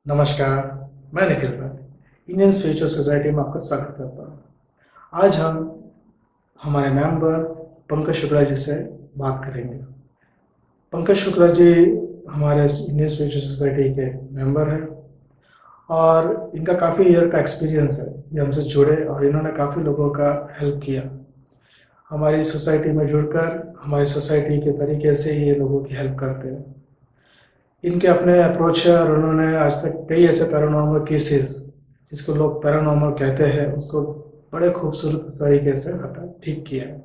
नमस्कार, मैं Nikhil Bhatt Indian spiritual society में आपका स्वागत करता हूँ। आज हम हमारे मेंबर पंकज शुक्ला जी से बात करेंगे। पंकज शुक्ला जी हमारे इंडियन स्पिरिचुअल सोसाइटी के मेंबर हैं और इनका काफ़ी ईयर का एक्सपीरियंस है। ये हमसे जुड़े और इन्होंने काफ़ी लोगों का हेल्प किया। हमारी सोसाइटी में जुड़कर हमारी सोसाइटी के तरीके से ही ये लोगों की हेल्प करते हैं। इनके अपने अप्रोच है और उन्होंने आज तक कई ऐसे पैरानॉर्मल केसेस जिसको लोग पैरानॉर्मल कहते हैं उसको बड़े खूबसूरत तरीके से हटा ठीक किया है।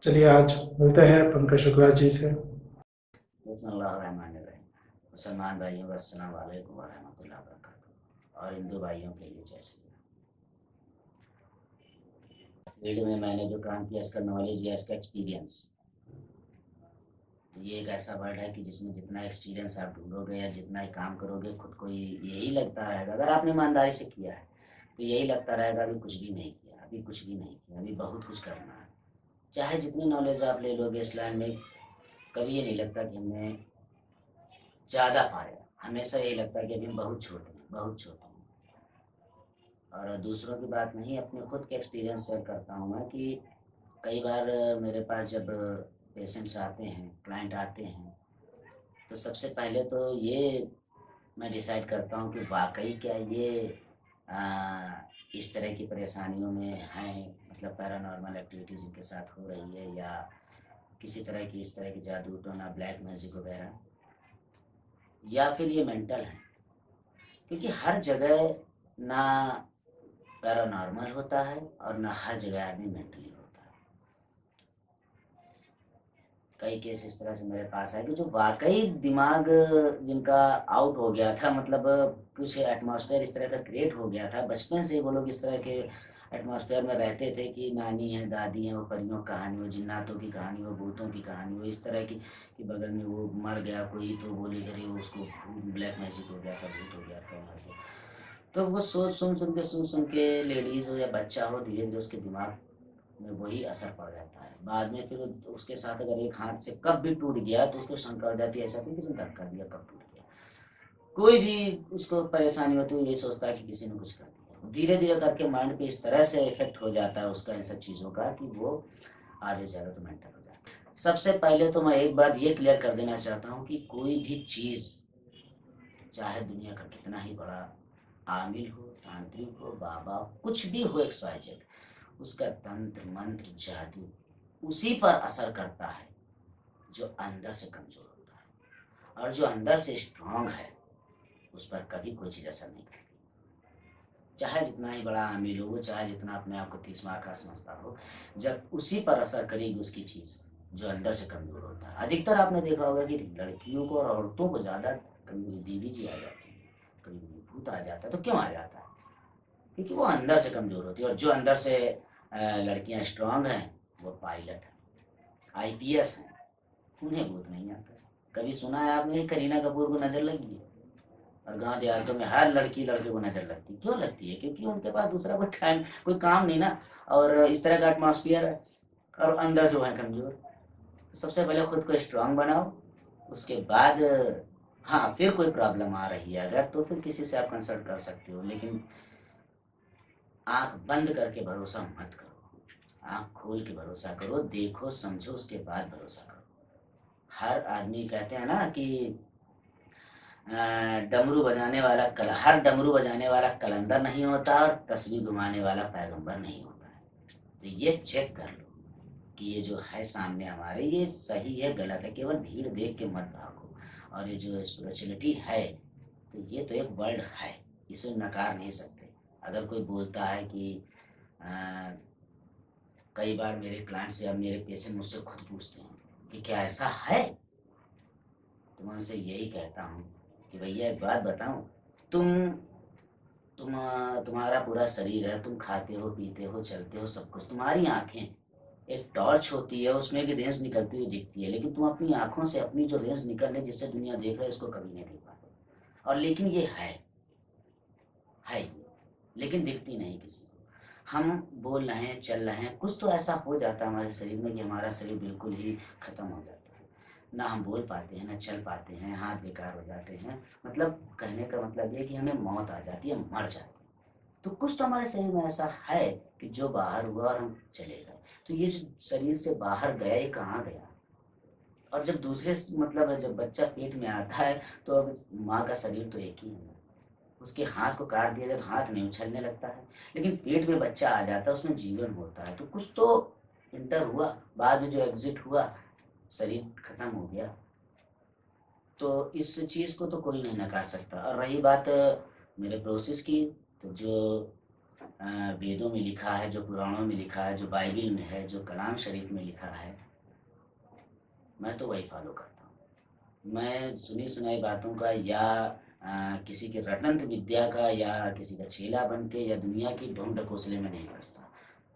चलिए आज मिलते हैं पंकज शुक्ला जी से। मुसलमान भाइयों का अस्सलाम वालेकुम वरहमतुल्लाहि वबरकातुहू और हिंदू भाइयों के लिए जय श्री राम। फील्ड में मैंने जो काम किया इसका नॉलेज या इसका एक्सपीरियंस, तो ये एक ऐसा वर्ड है कि जिसमें जितना एक्सपीरियंस आप ढूंढोगे या जितना ही काम करोगे खुद को यही लगता रहेगा। अगर आपने ईमानदारी से किया है तो यही लगता रहेगा अभी कुछ भी नहीं किया, अभी कुछ भी नहीं किया, अभी बहुत कुछ करना है। चाहे जितनी नॉलेज आप ले लोगे इस लाइन में, कभी ये नहीं लगता कि हमने ज़्यादा पाया। हमेशा यही लगता है कि अभी हम बहुत छोटे हैं, बहुत छोटे हैं। और दूसरों की बात नहीं, अपने खुद के एक्सपीरियंस शेयर करता हूँ मैं कि कई बार मेरे पास जब पेशेंट्स आते हैं, क्लाइंट आते हैं, तो सबसे पहले तो ये मैं डिसाइड करता हूँ कि वाकई क्या ये इस तरह की परेशानियों में हैं, मतलब पैरानॉर्मल एक्टिविटीज़ इनके साथ हो रही है या किसी तरह की इस तरह की जादू टोना ब्लैक मैजिक वगैरह, या फिर ये मेंटल है। क्योंकि हर जगह ना पैरानॉर्मल होता है और ना हर जगह आदमी मेंटली होता है। कई केस इस तरह से मेरे पास आए कि जो वाकई दिमाग जिनका आउट हो गया था, मतलब कुछ एटमॉस्फेयर इस तरह का क्रिएट हो गया था। बचपन से ही वो लोग इस तरह के एटमॉस्फेयर में रहते थे कि नानी है, दादी है, वो परियों की कहानी हो, जिन्नातों की कहानी हो, भूतों की कहानी हो, इस तरह की कि बगल में वो मर गया कोई तो बोले करे वो उसको ब्लैक मैजिक हो गया था, भूत हो गया था, मर गया। तो वो सोच सुन सुन के लेडीज हो या बच्चा हो, धीरे धीरे उसके दिमाग में वही असर पड़ जाता है। बाद में फिर उसके साथ अगर एक हाथ से कब भी टूट गया तो उसको शंका हो जाती है, ऐसा नहीं किसी ने धक्का दिया कब टूट गया। कोई भी उसको परेशानी होती है यही सोचता है कि किसी ने कुछ कर दिया। धीरे धीरे करके माइंड पे इस तरह से इफेक्ट हो जाता है उसका इन सब चीज़ों का कि वो आगे ज़्यादा तो मेंटल हो जाता है। सबसे पहले तो मैं एक बात ये क्लियर कर देना चाहता हूँ कि कोई भी चीज़, चाहे दुनिया का कितना ही बड़ा आमिल हो, तांत्रिक हो, बाबा, कुछ भी हो, XYZ, उसका तंत्र मंत्र जादू उसी पर असर करता है जो अंदर से कमजोर होता है, और जो अंदर से स्ट्रांग है उस पर कभी कोई चीज असर नहीं करती। चाहे जितना ही बड़ा आमिल हो, चाहे जितना अपने आप को 30 मार का समझता हो, जब उसी पर असर करेगी उसकी चीज जो अंदर से कमजोर होता है। अधिकतर आपने देखा होगा कि लड़कियों को और औरतों को ज्यादा कभी देवी जी आ जाती है, कभी भूत आ जाता है। तो क्यों आ जाता है? क्योंकि वो अंदर से कमजोर होती है। और जो अंदर से लड़कियां स्ट्रांग हैं वो पायलट है, IPS हैं, उन्हें भूत नहीं आता। कभी सुना है आपने करीना कपूर को नजर लगी है? और गांव देहातों में हर लड़की लड़के को नजर लगती है। क्यों लगती है? क्योंकि उनके पास दूसरा कोई टाइम, कोई काम नहीं ना, और इस तरह का एटमॉस्फेयर है, और अंदर से वो है कमजोर। सबसे पहले खुद को स्ट्रांग बनाओ, उसके बाद हाँ फिर कोई प्रॉब्लम आ रही है अगर, तो फिर किसी से आप कंसल्ट कर सकते हो। लेकिन आंख बंद करके भरोसा मत करो, आंख खोल के भरोसा करो, देखो समझो उसके बाद भरोसा करो। हर आदमी, कहते हैं ना कि डमरू बजाने वाला हर डमरू बजाने वाला कलंदर नहीं होता और तस्वीर घुमाने वाला पैगंबर नहीं होता है। तो ये चेक कर लो कि ये जो है सामने हमारे, ये सही है गलत है। केवल भीड़ देख के मत भागो। और ये जो स्पिरिचुअलिटी है, तो ये तो एक वर्ल्ड है, इसे नकार नहीं सकते। अगर कोई बोलता है कि अ, कई बार मेरे क्लाइंट्स या मेरे पेशेंट मुझसे खुद पूछते हैं कि क्या ऐसा है, तो मैं उनसे यही कहता हूँ कि भैया एक बात बताऊँ, तुम तुम्हारा पूरा शरीर है, तुम खाते हो, पीते हो, चलते हो, सब कुछ। तुम्हारी आंखें एक टॉर्च होती है, उसमें भी रेंज निकलती हुई दिखती है, लेकिन तुम अपनी आंखों से अपनी जो रेंज निकल रही जिससे दुनिया देख रही है उसको कभी नहीं देख पाते। और लेकिन ये है ये, लेकिन दिखती नहीं किसी को। हम बोल रहे हैं, चल रहे हैं, कुछ तो ऐसा हो जाता है हमारे शरीर में कि हमारा शरीर बिल्कुल ही खत्म हो जाता है। ना हम बोल पाते हैं, ना चल पाते हैं, हाथ बेकार हो जाते हैं। मतलब कहने का मतलब ये है कि हमें मौत आ जाती है, मर जाते हैं। तो कुछ तो हमारे शरीर में ऐसा है कि जो बाहर हुआ और हम चले गए। तो ये जो शरीर से बाहर गया, ये कहाँ गया? और जब मतलब जब बच्चा पेट में आता है, तो अब माँ का शरीर तो एक ही है। उसके हाथ को काट दिया जाए तो हाथ नहीं उछलने लगता है, लेकिन पेट में बच्चा आ जाता है, उसमें जीवन होता है। तो कुछ तो इंटर हुआ, बाद में जो एग्जिट हुआ, शरीर खत्म हो गया। तो इस चीज़ को तो कोई नहीं नकार सकता। और रही बात मेरे प्रोसेस की, तो जो वेदों में लिखा है, जो पुराणों में लिखा है, जो बाइबिल में है, जो कलाम शरीफ में लिखा है, मैं तो वही फॉलो करता हूँ। मैं सुनी सुनाई बातों का या किसी के रटंत विद्या का या किसी का चेला बन के या दुनिया की ढोंग ढकोसले में नहीं फंसता।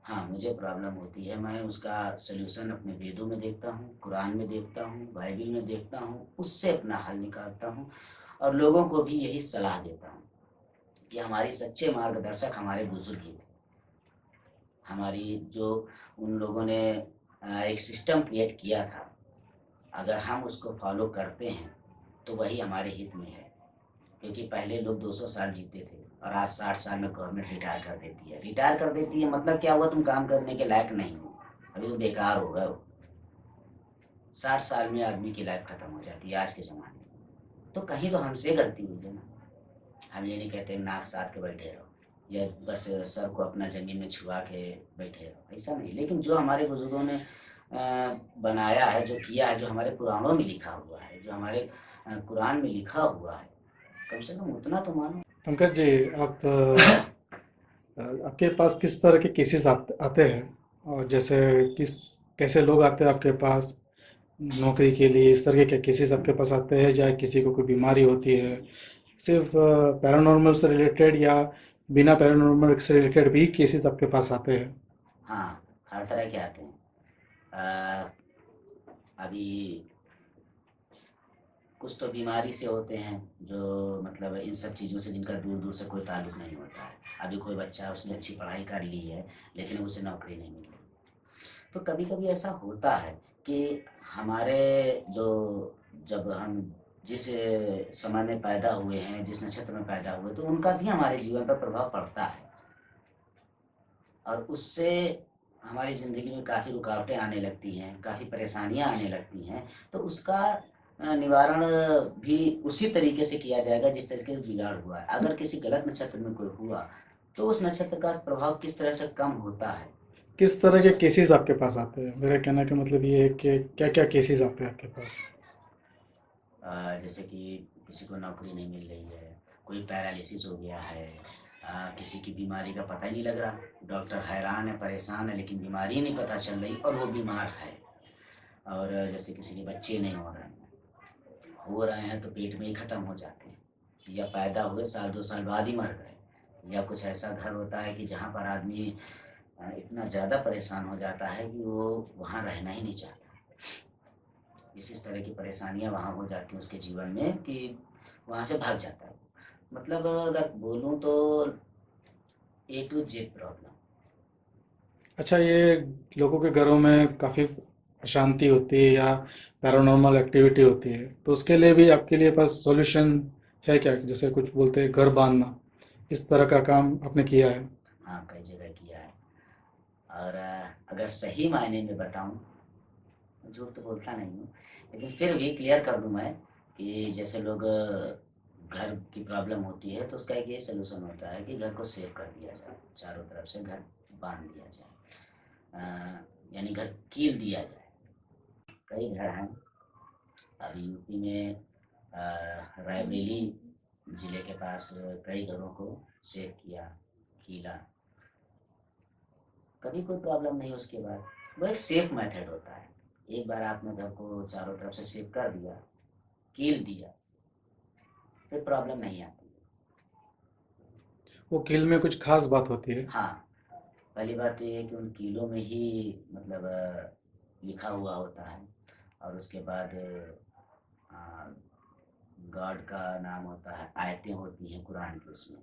हाँ, मुझे प्रॉब्लम होती है, मैं उसका सल्यूशन अपने वेदों में देखता हूँ, कुरान में देखता हूँ, बाइबिल में देखता हूँ, उससे अपना हल निकालता हूँ। और लोगों को भी यही सलाह देता हूँ कि हमारी सच्चे मार्गदर्शक हमारे बुजुर्ग ही थे। हमारी जो उन लोगों ने एक सिस्टम क्रिएट किया था, अगर हम उसको फॉलो करते हैं तो वही हमारे हित में है। क्योंकि पहले लोग 200 साल जीते थे और आज 60 साल में गवर्नमेंट रिटायर कर देती है। रिटायर कर देती है मतलब क्या हुआ? तुम काम करने के लायक नहीं हो, अभी तो बेकार हो गए हो। 60 साल में आदमी की लाइफ खत्म हो जाती है आज के ज़माने में। तो कहीं तो हमसे गलती हुई है ना। हम ये नहीं कहते नाक साध के बैठे रहो या बस सर को अपना ज़मीन में छुआ के बैठे रहो, ऐसा नहीं। लेकिन जो हमारे बुजुर्गों ने बनाया है, जो किया है, जो हमारे पुराणों में लिखा हुआ है, जो हमारे कुरान में लिखा हुआ है, कम से कम उतना तो मानो। पंकज जी, आप आपके पास किस तरह के केसेस आते हैं? और जैसे किस कैसे लोग आते हैं आपके पास नौकरी के लिए? इस तरह के क्या केसेस आपके पास आते हैं, या किसी को कोई बीमारी होती है? सिर्फ पैरानॉर्मल से रिलेटेड या बिना पैरानॉर्मल से रिलेटेड भी केसेस आपके पास आते हैं? हाँ, हर तरह के आते हैं। अ, अभी कुछ तो बीमारी से होते हैं, जो मतलब इन सब चीज़ों से जिनका दूर दूर से कोई ताल्लुक नहीं होता है। अभी कोई बच्चा, उसने अच्छी पढ़ाई कर ली है लेकिन उसे नौकरी नहीं मिली। तो कभी कभी ऐसा होता है कि हमारे जो जब हम जिस समय में पैदा हुए हैं, जिस नक्षत्र में पैदा हुए, तो उनका भी हमारे जीवन पर प्रभाव पड़ता है। और उससे हमारी ज़िंदगी में काफ़ी रुकावटें आने लगती हैं, काफ़ी परेशानियां आने लगती हैं। तो उसका निवारण भी उसी तरीके से किया जाएगा जिस तरीके से बिगाड़ हुआ है। अगर किसी गलत नक्षत्र में कोई हुआ, तो उस नक्षत्र का प्रभाव किस तरह से कम होता है। किस तरह के केसेस आपके पास आते हैं? मेरा कहने का मतलब ये है कि क्या क्या केसेस आते हैं आपके पास? जैसे कि किसी को नौकरी नहीं मिल रही है, कोई पैरालिसिस हो गया है, किसी की बीमारी का पता ही नहीं लग रहा, डॉक्टर हैरान है, परेशान है, लेकिन बीमारी नहीं पता चल रही और वो बीमार है। और जैसे किसी के बच्चे नहीं हो रहे हैं तो पेट में ही ख़त्म हो जाते हैं, या पैदा हुए साल 2 साल बाद ही मर गए। या कुछ ऐसा घर होता है कि जहाँ पर आदमी इतना ज़्यादा परेशान हो जाता है कि वो वहाँ रहना ही नहीं चाहता। इस तरह की परेशानियाँ वहाँ हो जाती हैं उसके जीवन में कि वहाँ से भाग जाता है। मतलब अगर बोलूँ तो ए टू जेड प्रॉब्लम। अच्छा, ये लोगों के घरों में काफ़ी अशांति होती है या पैरानॉर्मल एक्टिविटी होती है, तो उसके लिए भी आपके लिए पास सॉल्यूशन है क्या? जैसे कुछ बोलते हैं घर बांधना, इस तरह का काम आपने किया है? हाँ, कई जगह किया है। और अगर सही मायने में बताऊँ, झूठ तो बोलता नहीं हूँ, लेकिन फिर भी क्लियर कर दूँ मैं कि जैसे लोग घर की प्रॉब्लम होती है तो उसका एक ये सलूशन होता है कि घर को सेव कर दिया जाए, चारों तरफ से घर बांध दिया जाए, यानी घर कील दिया जाए। कई घर हैं। अभी यूपी में रायबरेली जिले के पास कई घरों को सेव किया, कीला, कभी कोई प्रॉब्लम नहीं। उसके बाद वो एक सेफ मेथड होता है। एक बार आपने घर को चारों तरफ से सेव कर दिया, कील दिया, फिर प्रॉब्लम नहीं आती। वो कील में कुछ खास बात होती है? हाँ, पहली बात तो ये है कि उन कीलों में ही मतलब लिखा हुआ होता है। और उसके बाद गॉड का नाम होता है, आयतें होती हैं कुरान की उसमें,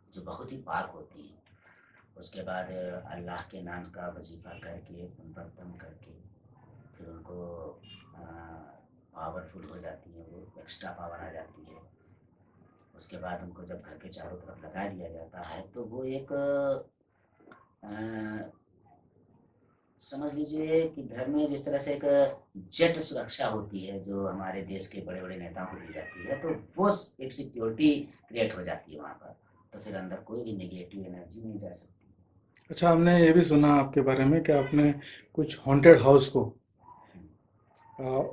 जो बहुत ही पाक होती हैं। उसके बाद अल्लाह के नाम का वजीफ़ा करके, उन पर दम करके, फिर उनको पावरफुल हो जाती हैं, वो एक्स्ट्रा पावर आ जाती है। उसके बाद उनको जब घर के चारों तरफ लगा दिया जाता है तो वो एक समझ लीजिए कि घर में जिस तरह से एक जेट सुरक्षा होती है जो हमारे देश के बड़े बड़े नेताओं को दी जाती है, तो वो एक सिक्योरिटी क्रिएट हो जाती है वहाँ पर। तो फिर अंदर कोई भी नेगेटिव एनर्जी नहीं जा सकती। अच्छा, हमने ये भी सुना आपके बारे में कि आपने कुछ हॉन्टेड हाउस को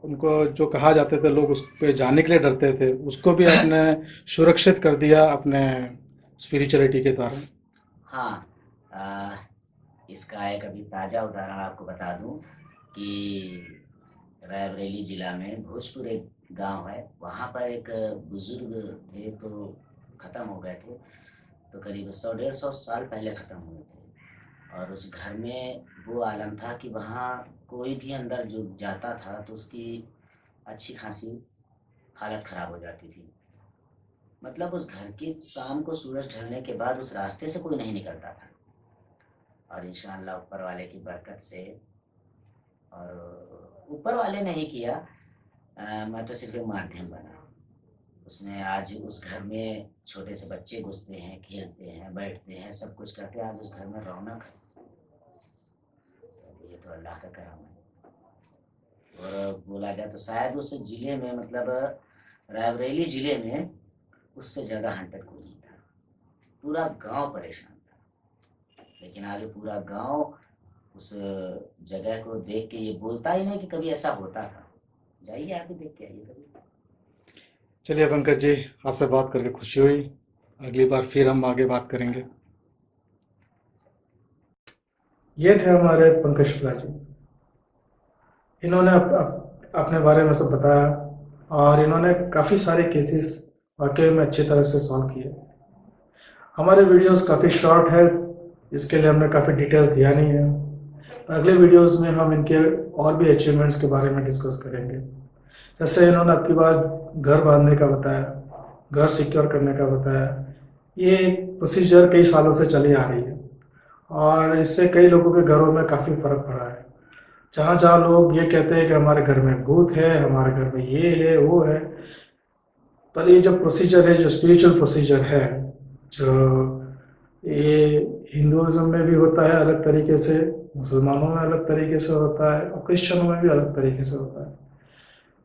उनको जो कहा जाते थे, लोग उस पे जाने के लिए डरते थे, उसको भी आपने सुरक्षित कर दिया अपने स्पिरिचुअलिटी के द्वारा। हाँ, आ, इसका एक अभी ताज़ा उदाहरण आपको बता दूं कि रायबरेली जिला में भोजपुर एक गांव है, वहाँ पर एक बुजुर्ग थे तो ख़त्म हो गए थे, तो करीब 100-150 साल पहले ख़त्म हुए थे। और उस घर में वो आलम था कि वहाँ कोई भी अंदर जो जाता था तो उसकी अच्छी खासी हालत ख़राब हो जाती थी। मतलब उस घर की शाम को सूरज ढलने के बाद उस रास्ते से कोई नहीं निकलता था। और इंशाअल्लाह ऊपर वाले की बरकत से, और ऊपर वाले ने ही किया, मैं तो सिर्फ एक माध्यम बना। उसने आज उस घर में छोटे से बच्चे घुसते हैं, खेलते हैं, बैठते हैं, सब कुछ करते हैं। आज उस घर में रौनक है। तो ये तो अल्लाह का करम है। और बोला जाए तो शायद उस जिले में, मतलब रायबरेली जिले में, उससे ज़्यादा हंटर कोई नहीं था। पूरा गांव परेशान था, लेकिन आज पूरा गांव उस जगह को देख के ये बोलता ही नहीं कि कभी ऐसा होता था। जाइए, आप भी देख के आइए कभी। चलिए पंकज जी, आपसे बात करके खुशी हुई। अगली बार फिर हम आगे बात करेंगे। ये थे हमारे पंकज शुक्ला जी। इन्होंने अपने बारे में सब बताया और इन्होंने काफ़ी सारे केसेस वाकई में अच्छी तरह से सॉल्व किए। हमारे वीडियोस काफ़ी शॉर्ट है, इसके लिए हमने काफ़ी डिटेल्स दिया नहीं है। अगले वीडियोस में हम इनके और भी अचीवमेंट्स के बारे में डिस्कस करेंगे। जैसे इन्होंने आपकी बात घर बांधने का बताया, घर सिक्योर करने का बताया। ये एक प्रोसीजर कई सालों से चली आ रही है और इससे कई लोगों के घरों में काफ़ी फ़र्क पड़ा है। जहाँ जहाँ लोग ये कहते हैं कि हमारे घर में भूत है, हमारे घर में ये है वो है, पर ये जो प्रोसीजर है, जो स्पिरिचुअल प्रोसीजर है, जो ये हिंदुज़म में भी होता है अलग तरीके से, मुसलमानों में अलग तरीके से होता है और क्रिश्चियनों में भी अलग तरीके से होता है।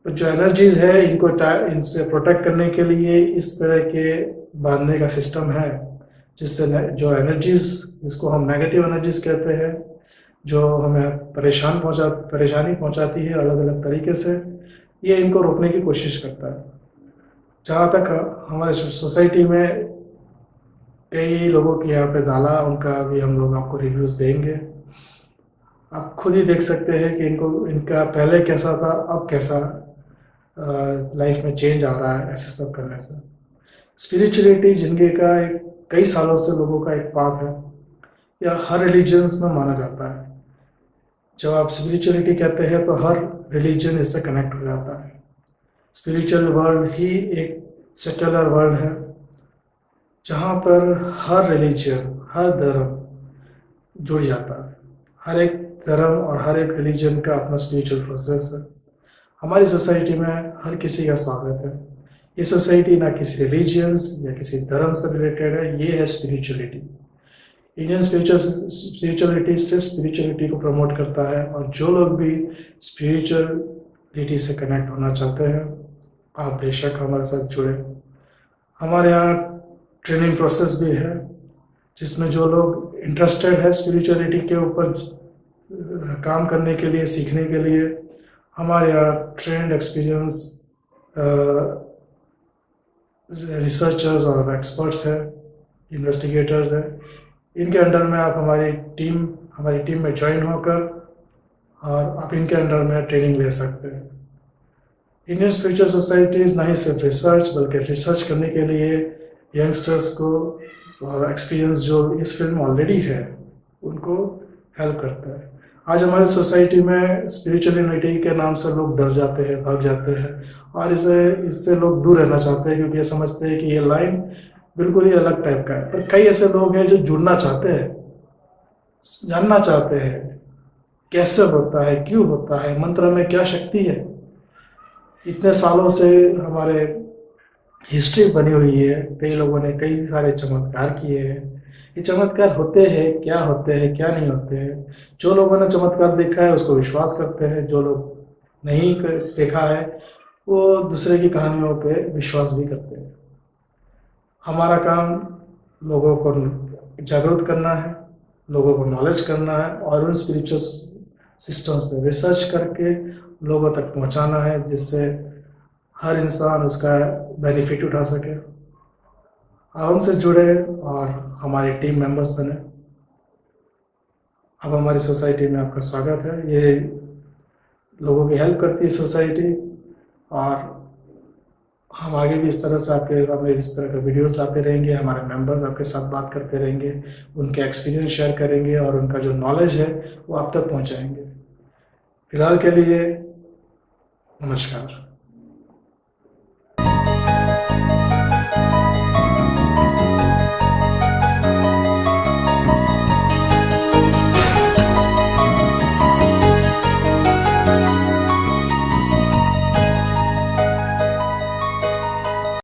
तो जो एनर्जीज़ है इनसे प्रोटेक्ट करने के लिए इस तरह के बांधने का सिस्टम है, जिससे जो एनर्जीज़, जिसको हम नेगेटिव एनर्जीज़ कहते हैं, जो हमें परेशानी पहुंचाती है अलग अलग तरीके से, ये इनको रोकने की कोशिश करता है। जहाँ तक हमारे सोसाइटी में कई लोगों के यहाँ पे डाला, उनका भी हम लोग आपको रिव्यूज़ देंगे। आप खुद ही देख सकते हैं कि इनका पहले कैसा था, अब कैसा लाइफ में चेंज आ रहा है ऐसे सब करने से। स्पिरिचुअलिटी जिंदगी का एक कई सालों से लोगों का एक पाथ है, या हर रिलीजन्स में माना जाता है। जब आप स्पिरिचुअलिटी कहते हैं तो हर रिलीजन इससे कनेक्ट हो जाता है। स्पिरिचुअल वर्ल्ड ही एक सेक्युलर वर्ल्ड है, जहाँ पर हर रिलीजन, हर धर्म जुड़ जाता है। हर एक धर्म और हर एक रिलीजन का अपना स्पिरिचुअल प्रोसेस है। हमारी सोसाइटी में हर किसी का स्वागत है। ये सोसाइटी ना किसी रिलीजियंस या किसी धर्म से रिलेटेड है, ये है स्पिरिचुअलिटी। इंडियन स्पिरिचुअलिटी सिर्फ स्पिरिचुअलिटी को प्रमोट करता है, और जो लोग भी स्पिरिचुअलिटी से कनेक्ट होना चाहते हैं, आप बेशक हमारे साथ जुड़े। हमारे यहाँ ट्रेनिंग प्रोसेस भी है, जिसमें जो लोग इंटरेस्टेड है स्पिरिचुअलिटी के ऊपर काम करने के लिए, सीखने के लिए, हमारे यहाँ ट्रेंड एक्सपीरियंस रिसर्चर्स और एक्सपर्ट्स हैं, इन्वेस्टिगेटर्स हैं। इनके अंडर में आप हमारी टीम में ज्वाइन होकर और आप इनके अंडर में ट्रेनिंग ले सकते हैं। इंडियन स्पिरिचुअल सोसाइटीज़ ना ही सिर्फ रिसर्च, बल्कि रिसर्च करने के लिए यंगस्टर्स को और एक्सपीरियंस जो इस फील्ड में ऑलरेडी है उनको हेल्प करता है। आज हमारी सोसाइटी में स्पिरिचुअलिटी के नाम से लोग डर जाते हैं, भाग जाते हैं, और इससे लोग दूर रहना चाहते हैं, क्योंकि ये समझते हैं कि ये लाइन बिल्कुल ही अलग टाइप का है। पर कई ऐसे लोग हैं जो जुड़ना चाहते हैं, जानना चाहते हैं कैसे होता है, क्यों होता है, मंत्र में क्या शक्ति है। इतने सालों से हमारे हिस्ट्री बनी हुई है, कई लोगों ने कई सारे चमत्कार किए हैं। ये चमत्कार होते हैं क्या नहीं होते हैं, जो लोगों ने चमत्कार देखा है उसको विश्वास करते हैं, जो लोग नहीं देखा है वो दूसरे की कहानियों पे विश्वास भी करते हैं। हमारा काम लोगों को जागरूक करना है, लोगों को नॉलेज करना है और उन स्पिरिचुअल सिस्टम्स पे रिसर्च करके लोगों तक पहुंचाना है, जिससे हर इंसान उसका बेनिफिट उठा सके। आप हमसे जुड़े और हमारे टीम मेंबर्स बने। अब हमारी सोसाइटी में आपका स्वागत है। ये लोगों की हेल्प करती है सोसाइटी, और हम आगे भी इस तरह से आपके सामने इस तरह के वीडियोस लाते रहेंगे। हमारे मेंबर्स आपके साथ बात करते रहेंगे, उनके एक्सपीरियंस शेयर करेंगे और उनका जो नॉलेज है वो आप तक पहुंचाएंगे। फिलहाल के लिए नमस्कार।